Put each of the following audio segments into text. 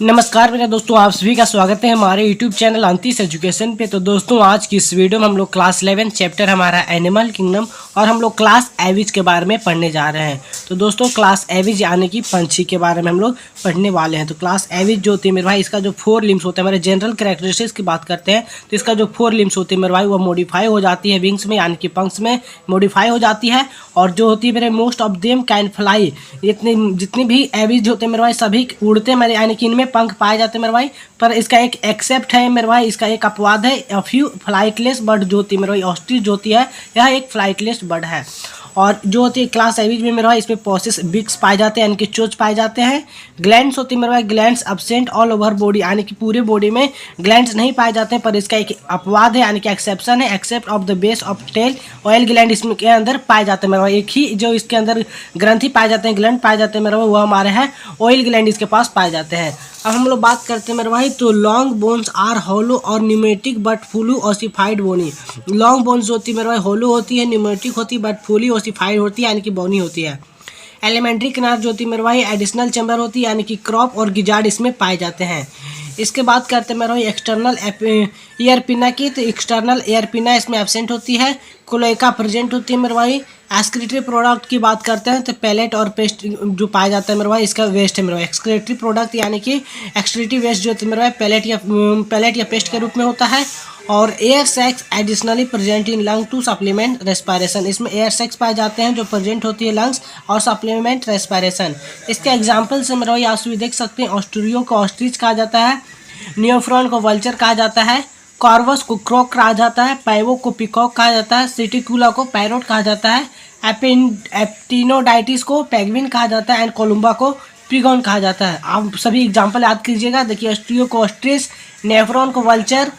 नमस्कार मेरे दोस्तों, आप सभी का स्वागत है हमारे YouTube चैनल अंतिश एजुकेशन पे। तो दोस्तों, आज की इस वीडियो में हम लोग क्लास 11 चैप्टर हमारा एनिमल किंगडम और हम लोग क्लास एविज के बारे में पढ़ने जा रहे हैं। तो दोस्तों, क्लास एविज यानी कि पंछी के बारे में हम लोग पढ़ने वाले हैं। तो क्लास एविज जो होती है मेरे भाई, इसका जो 4 लिम्स होते हैं, हमारे जनरल कैरेक्टरिस्टिक्स की बात करते हैं तो इसका जो 4 लिम्स होती है मेरे भाई, वो मॉडिफाई हो जाती है विंग्स में यानी कि पंख में मॉडिफाई हो जाती है। और जो होती है मेरे most of them can fly, जितनी भी एविज होते हैं मेरे भाई सभी उड़ते हैं मेरे, यानी कि इनमें पंख पाए जाते हैं मेरे भाई। पर इसका एक एक्सेप्ट है मेरे भाई, इसका एक अपवाद है। अ फ्यू फ्लाइटलेस बर्ड जो होती है मेरे भाई, ऑस्ट्रिच जो होती है, यह एक फ्लाइटलेस बर्ड है। और जो होती है क्लास एविज में मेरे भाई, इसमें प्रोसेस बिक्स पाए जाते हैं यानी कि चोंच पाए जाते हैं। ग्लैंड्स होती है मेरे भाई, glands absent all over body, यानी कि पूरे बॉडी में ग्लैंड्स नहीं पाए जाते हैं। पर इसका एक अपवाद है यानी कि एक्सेप्शन है, except of the base of tail oil gland इसमें के अंदर पाए जाते हैं मेरे भाई। एक ही जो इसके अंदर ग्रंथि पाए जाते हैं, ग्लैंड पाए जाते हैं मेरे भाई, वो हमारे हैं ऑयल ग्लैंड इसके पास पाए जाते हैं। अब हम लोग बात करते हैं मेरे भाई, तो लॉन्ग बोन्स आर होलो और pneumatic but fully ossified bony. Long bones होती है मेरे भाई, होलो होती है, न्यूमेटिक होती है, बट फुली ओसिफाइड होती है यानी कि बोनी होती है। एलिमेंट्री किनार जो होती है मेरे भाई, एडिशनल चैम्बर होती है यानी कि क्रॉप और गिजार्ड इसमें पाए जाते हैं। इसके बाद करते हैं मेरे भाई एक्सटर्नल ईयर पिना की, तो एक्सटर्नल ईयर पिना इसमें एब्सेंट होती है। क्लोएका प्रेजेंट होती है मेरे भाई। एक्सक्रीटरी प्रोडक्ट की बात करते हैं तो पैलेट और पेस्ट जो पाया जाता है मेरे भाई, इसका वेस्ट है मेरे भाई। एक्सक्रीटरी प्रोडक्ट यानी कि एक्सक्रीटिव वेस्ट जो होती है मेरे भाई, पैलेट या पेस्ट के रूप में होता है। और air sacs additionally present in lung to supplement respiration, इसमें एयर सैक्स पाए जाते हैं जो प्रेजेंट होती है लंग्स और सप्लीमेंट रेस्पिरेशन। इसके एग्जाम्पल से मेरे भाई आप सभी देख सकते हैं, ऑस्ट्रियो को ऑस्ट्रिच कहा जाता है, नियोफ्रॉन को वल्चर कहा जाता है, कॉर्वस को क्रोक कहा जाता है, पैवो को पिकॉक कहा जाता है, सिटिकुला को पैरोट कहा जाता है, एप्टिनोडाइटिस को पेंगुइन कहा जाता है एंड कोलुम्बा को पिगॉन कहा जाता है। आप सभी एग्जाम्पल याद कीजिएगा। देखिए, ऑस्ट्रियो को ऑस्ट्रिच, नेफ्रॉन को वल्चर,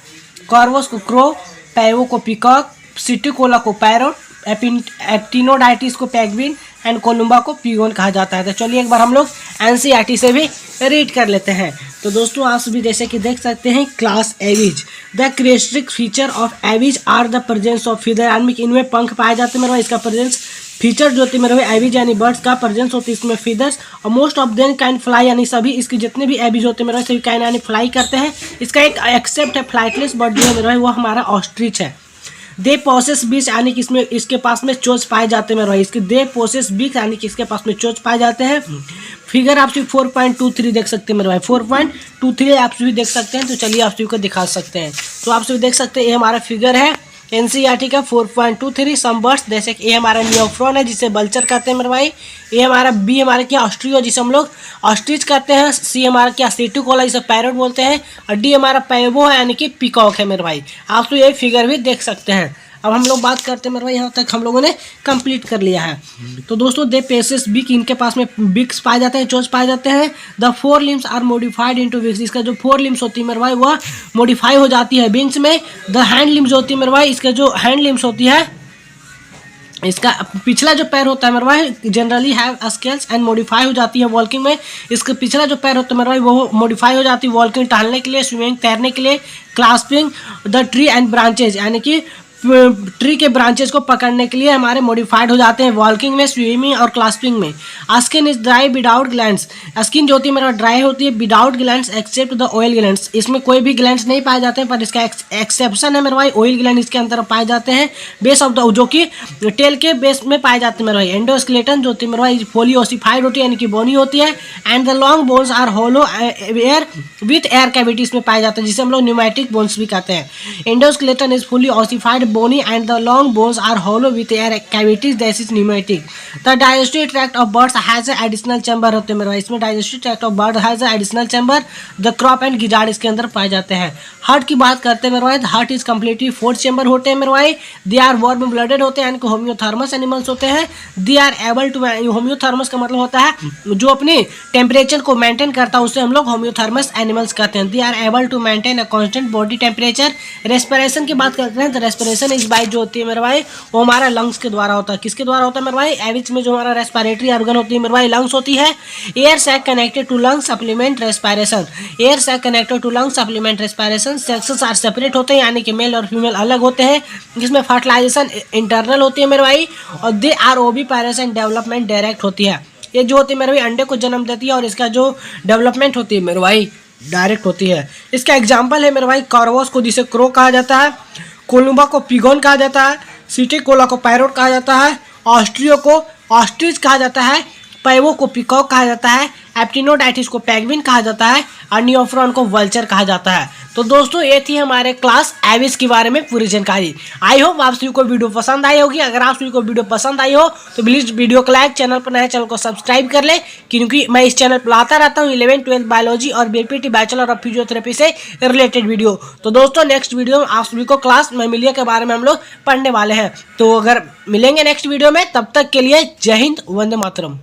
कॉर्वस को क्रो, पैवो को पिकॉक, सिटिकुला को पैरोट, एप्टिनोडाइटिस को पेंगुइन एंड कोलुम्बा को पिगॉन कहा जाता है। तो चलिए एक बार हम लोग एनसीईआरटी से भी रीड कर लेते हैं। तो दोस्तों, आप सभी जैसे कि देख सकते हैं, class Aves the characteristic feature of Aves are the presence of feather, यानी कि इनमें पंख पाए जाते हैं मेरे भाई। इसका प्रेजेंस फीचर जो होती है मेरे भाई, एविज यानी बर्ड्स का प्रेजेंस होती है इसमें फीदर्स। और most of them can fly, यानी सभी इसके जितने भी एविज होते हैं मेरे भाई सभी कैन यानी फ्लाई करते हैं। इसका एक एक्सेप्ट है, फ्लाइटलेस बर्ड जो है मेरे भाई, वो हमारा ऑस्ट्रिच है। दे पोसेस बीक्स, यानी कि इसमें इसके पास में चोंच पाए जाते हैं मेरे भाई। इसके दे पोसेस बीक्स यानी कि इसके पास में चोंच पाए जाते हैं। फिगर आप सिर्फ 4.23 देख सकते हैं मेरे भाई, 4.23 आप सभी देख सकते हैं। तो चलिए आप सभी को दिखा सकते हैं। तो आप सभी देख सकते हैं, ये हमारा फिगर है एनसीईआरटी का 4.23। सम बर्ड्स, जैसे कि ये हमारा नियोफ्रॉन है जिसे बल्चर कहते हैं मेरे भाई। ये हमारा बी हमारे क्या ऑस्ट्रियो जिसे हम लोग ऑस्ट्रिच कहते हैं। सी हमारा क्या सिटिकुला जिसे पैरोट बोलते हैं। और डी हमारा पैवो है यानी कि पिकॉक है मेरे भाई। आप तो ये फिगर भी देख सकते हैं। अब हम लोग बात करते हैं मेरे भाई, यहाँ तक हम लोगों ने कंप्लीट कर लिया है। तो दोस्तों, दे पेसेस बिक, इनके पास में बिक्स पाए जाते हैं, चोंच पाए जाते हैं। The 4 limbs are modified into wings, इसका जो 4 लिम्स होती है मेरे भाई, वह मॉडिफाई हो जाती है विंग्स में। द हैंड लिम्स होती है मेरे भाई, इसका जो हैंड लिम्स होती है, इसका पिछला जो पैर होता है मेरे भाई, generally have scales and modify हो जाती है वॉकिंग में। इसका पिछला जो पैर होता है मेरे भाई, वो मॉडिफाई हो जाती है वॉकिंग, टहलने के लिए, स्विमिंग तैरने के लिए, clasping the tree and branches, यानी कि ट्री के ब्रांचेस को पकड़ने के लिए हमारे मॉडिफाइड हो जाते हैं वॉकिंग में, स्विमिंग और क्लास्पिंग में। Skin is dry without glands, skin जो होती है मेरा ड्राई होती है without glands except the oil glands, इसमें कोई भी ग्लैंड्स नहीं पाए जाते हैं। पर इसका एक्सेप्शन है मेरे भाई, ऑयल ग्लैंड इसके अंदर पाए जाते हैं। बेस ऑफ द, जो कि टेल के बेस में पाए जाते हैं मेरे भाई। एंडोस्केलेटन जो होती है मेरे भाई, फुली ओसिफाइड होती है यानी कि बोनी होती है। And the long bones are hollow air with air cavities में पाए जाते हैं, जिसे हम लोग न्यूमेटिक बोन्स भी कहते हैं। Endoskeleton is fully ossified bony and the long bones are hollow with air cavities, that is pneumatic. The digestive tract of birds has an additional chamber होते हैं मेरे भाई, इसमें digestive tract of bird has an additional chamber। the crop and gizzard इसके अंदर पाए जाते हैं। हार्ट की बात करते हैं मेरे भाई, हार्ट इज कम्प्लीटली 4 चैम्बर होते हैं मेरे भाई। दे आर वार्म ब्लडेड होते हैं यानी कि होम्योथर्मस एनिमल्स होते हैं। They are able to, homeothermous का मतलब होता है जो अपनी टेम्परेचर को मेंटेन करता है, उससे हम लोग होम्योथर्मस एनिमल्स कहते हैं। They are able to maintain a constant body temperature. Respiration की बात करते हैं तो रेस्पिरेशन इज बाय जो होती है मेरे भाई, वो हमारा लंग्स के द्वारा होता है। किसके द्वारा होता है मेरे भाई, एविज में जो हमारा रेस्पिरेटरी ऑर्गन होती है मेरे भाई, लंग्स होती है। Air sac connected to lungs supplement respiration, air sac connected to lungs supplement respiration. Sacs are separate होते हैं यानी कि मेल और फीमेल अलग होते हैं, जिसमें फर्टिलाइजेशन इंटरनल होती है मेरे भाई। और दे आर ओविपेरेशन डेवलपमेंट डायरेक्ट होती है। ये जो होती है मेरे भाई अंडे को जन्म देती है और इसका जो डेवलपमेंट होती है मेरे भाई डायरेक्ट होती है। इसका एग्जाम्पल है मेरे भाई कॉर्वस को जिसे क्रो कहा जाता है, कोलुम्बा को पिगोन कहा जाता है, सिटिकोला को पैरोट कहा जाता है, ऑस्ट्रियो को ऑस्ट्रिच कहा जाता है, पैवो को पिकॉक कहा जाता है, एप्टिनोडाइटिस को पेंगुइन कहा जाता है और नियोफ्रॉन को वल्चर कहा जाता है। तो दोस्तों ये थी हमारे क्लास एविस के बारे में पूरी जानकारी। आई होप आप सभी को वीडियो पसंद आई होगी। अगर आप सभी को वीडियो पसंद आई हो तो प्लीज वीडियो को लाइक, चैनल पर नए चैनल को सब्सक्राइब कर ले, क्योंकि मैं इस चैनल पर लाता रहता हूँ 11th 12th बायोलॉजी और बीपीटी बैचलर ऑफ फिजियोथेरेपी से रिलेटेड वीडियो। तो दोस्तों नेक्स्ट वीडियो में आप सभी को क्लास मैमिलिया के बारे में हम लोग पढ़ने वाले हैं। तो अगर मिलेंगे नेक्स्ट वीडियो में, तब तक के लिए जय हिंद, वंदे मातरम।